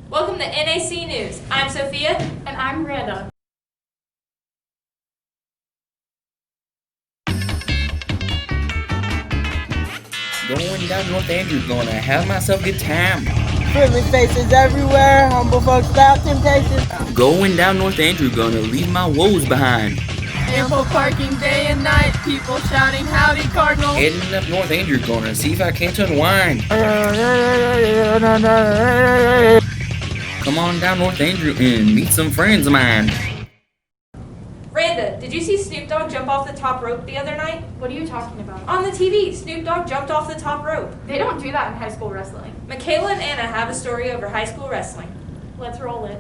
Welcome to NAC News. I'm Sophia. And I'm Randa. Going down North Andrew, gonna have myself a good time. Friendly faces everywhere, humble folks without temptation. Going down North Andrew, gonna leave my woes behind. Ample parking day and night, people shouting howdy Cardinal. Heading up North Andrew, gonna see if I can't unwind. Come on down North Andrew and meet some friends of mine. Randa, did you see Snoop Dogg jump off the top rope the other night? What are you talking about? On the TV, Snoop Dogg jumped off the top rope. They don't do that in high school wrestling. Michaela and Anna have a story over high school wrestling. Let's roll it.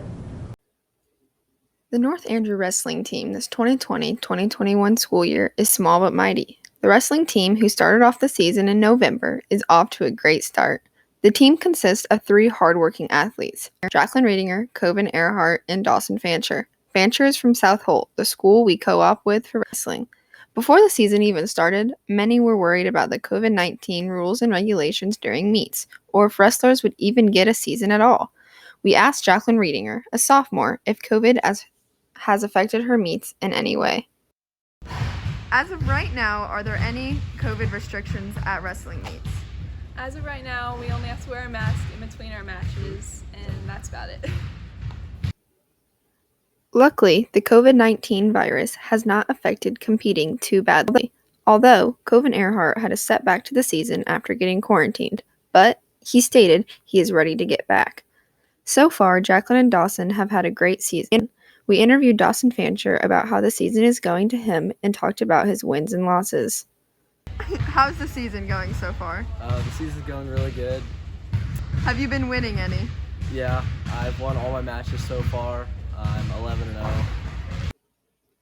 The North Andrew wrestling team this 2020-2021 school year is small but mighty. The wrestling team, who started off the season in November, is off to a great start. The team consists of 3 hardworking athletes, Jacqueline Riedinger, Coven Earhart, and Dawson Fancher. Fancher is from South Holt, the school we co-op with for wrestling. Before the season even started, many were worried about the COVID-19 rules and regulations during meets, or if wrestlers would even get a season at all. We asked Jacqueline Riedinger, a sophomore, if COVID has affected her meets in any way. As of right now, are there any COVID restrictions at wrestling meets? As of right now, we only have to wear a mask in between our matches, and that's about it. Luckily, the COVID-19 virus has not affected competing too badly, although Coven Earhart had a setback to the season after getting quarantined, but he stated he is ready to get back. So far, Jacqueline and Dawson have had a great season. We interviewed Dawson Fancher about how the season is going to him and talked about his wins and losses. How's the season going so far? The season's going really good. Have you been winning any? Yeah, I've won all my matches so far. I'm 11-0.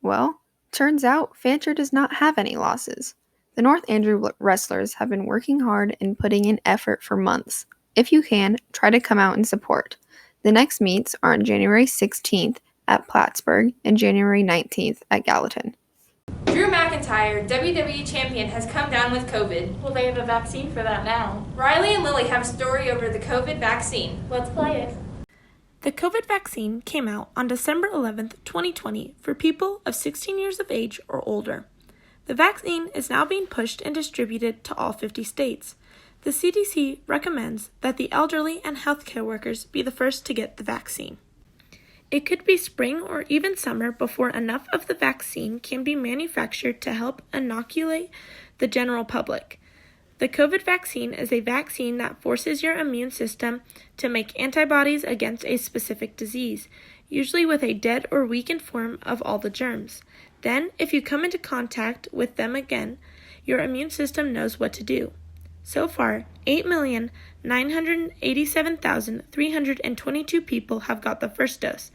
Well, turns out Fancher does not have any losses. The North Andrew wrestlers have been working hard and putting in effort for months. If you can, try to come out and support. The next meets are on January 16th at Plattsburgh and January 19th at Gallatin. Drew McIntyre, WWE Champion, has come down with COVID. Well, they have a vaccine for that now. Riley and Lily have a story over the COVID vaccine. Let's play it. The COVID vaccine came out on December 11th, 2020 for people of 16 years of age or older. The vaccine is now being pushed and distributed to all 50 states. The CDC recommends that the elderly and healthcare workers be the first to get the vaccine. It could be spring or even summer before enough of the vaccine can be manufactured to help inoculate the general public. The COVID vaccine is a vaccine that forces your immune system to make antibodies against a specific disease, usually with a dead or weakened form of all the germs. Then, if you come into contact with them again, your immune system knows what to do. So far, 8,987,322 people have got the first dose,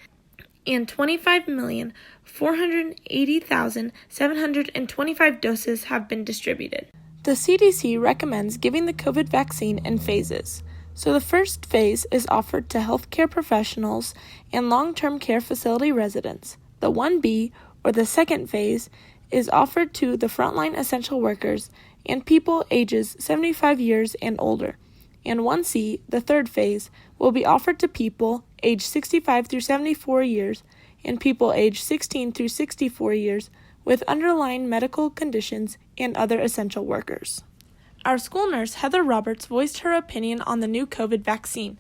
and 25,480,725 doses have been distributed. The CDC recommends giving the COVID vaccine in phases. So the first phase is offered to healthcare professionals and long-term care facility residents. The 1B, or the second phase, is offered to the frontline essential workers and people ages 75 years and older. And 1C, the third phase, will be offered to people aged 65 through 74 years and people aged 16 through 64 years with underlying medical conditions and other essential workers. Our school nurse, Heather Roberts, voiced her opinion on the new COVID vaccine.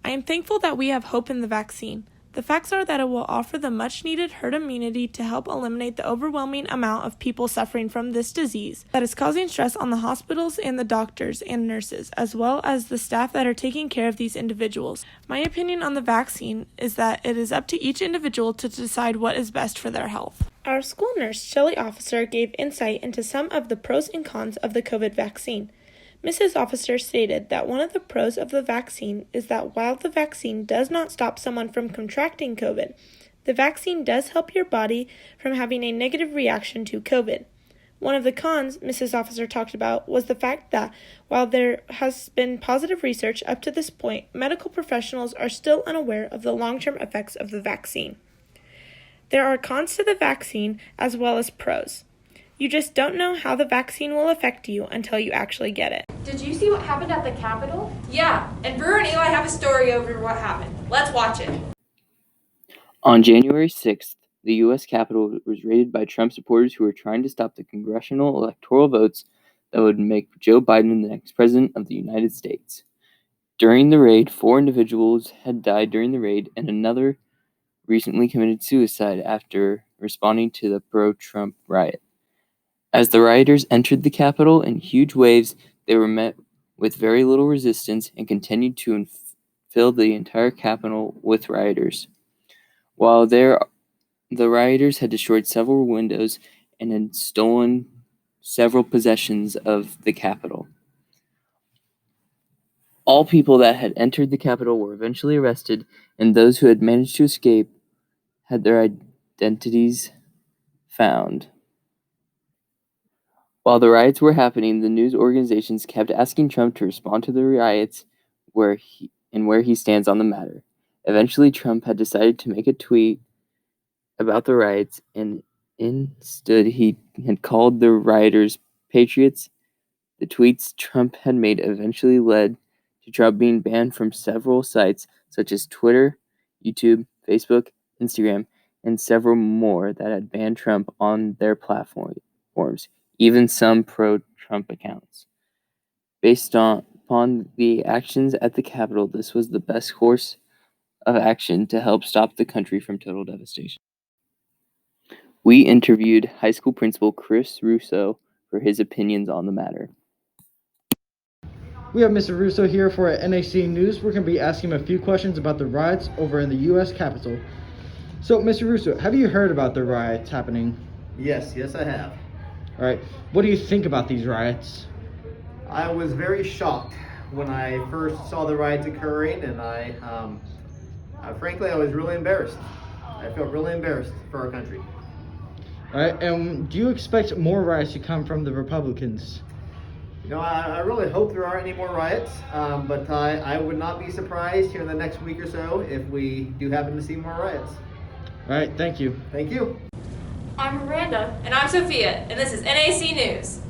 I am thankful that we have hope in the vaccine. The facts are that it will offer the much-needed herd immunity to help eliminate the overwhelming amount of people suffering from this disease that is causing stress on the hospitals and the doctors and nurses, as well as the staff that are taking care of these individuals. My opinion on the vaccine is that it is up to each individual to decide what is best for their health. Our school nurse, Shelley Officer, gave insight into some of the pros and cons of the COVID vaccine. Mrs. Officer stated that one of the pros of the vaccine is that while the vaccine does not stop someone from contracting COVID, the vaccine does help your body from having a negative reaction to COVID. One of the cons Mrs. Officer talked about was the fact that while there has been positive research up to this point, medical professionals are still unaware of the long-term effects of the vaccine. There are cons to the vaccine as well as pros. You just don't know how the vaccine will affect you until you actually get it. Did you see what happened at the Capitol? Yeah, and Brewer and Eli have a story over what happened. Let's watch it. On January 6th, the U.S. Capitol was raided by Trump supporters who were trying to stop the congressional electoral votes that would make Joe Biden the next president of the United States. During the raid, 4 individuals had died during the raid, and another recently committed suicide after responding to the pro-Trump riot. As the rioters entered the Capitol in huge waves, they were met with very little resistance and continued to fill the entire Capitol with rioters. While there, the rioters had destroyed several windows and had stolen several possessions of the Capitol. All people that had entered the Capitol were eventually arrested, and those who had managed to escape had their identities found. While the riots were happening, the news organizations kept asking Trump to respond to the riots where he stands on the matter. Eventually, Trump had decided to make a tweet about the riots, and instead he had called the rioters patriots. The tweets Trump had made eventually led to Trump being banned from several sites such as Twitter, YouTube, Facebook, Instagram, and several more that had banned Trump on their platforms, even some pro-Trump accounts. Based upon the actions at the Capitol, this was the best course of action to help stop the country from total devastation. We interviewed high school principal Chris Russo for his opinions on the matter. We have Mr. Russo here for NAC News. We're going to be asking him a few questions about the riots over in the U.S. Capitol. So, Mr. Russo, have you heard about the riots happening? Yes, I have. All right. What do you think about these riots? I was very shocked when I first saw the riots occurring, and I frankly, I was really embarrassed. I felt really embarrassed for our country. All right. And do you expect more riots to come from the Republicans? You know, I really hope there aren't any more riots, but I would not be surprised here in the next week or so if we do happen to see more riots. All right. Thank you. Thank you. I'm Randa. And I'm Sophia, and this is NAC News.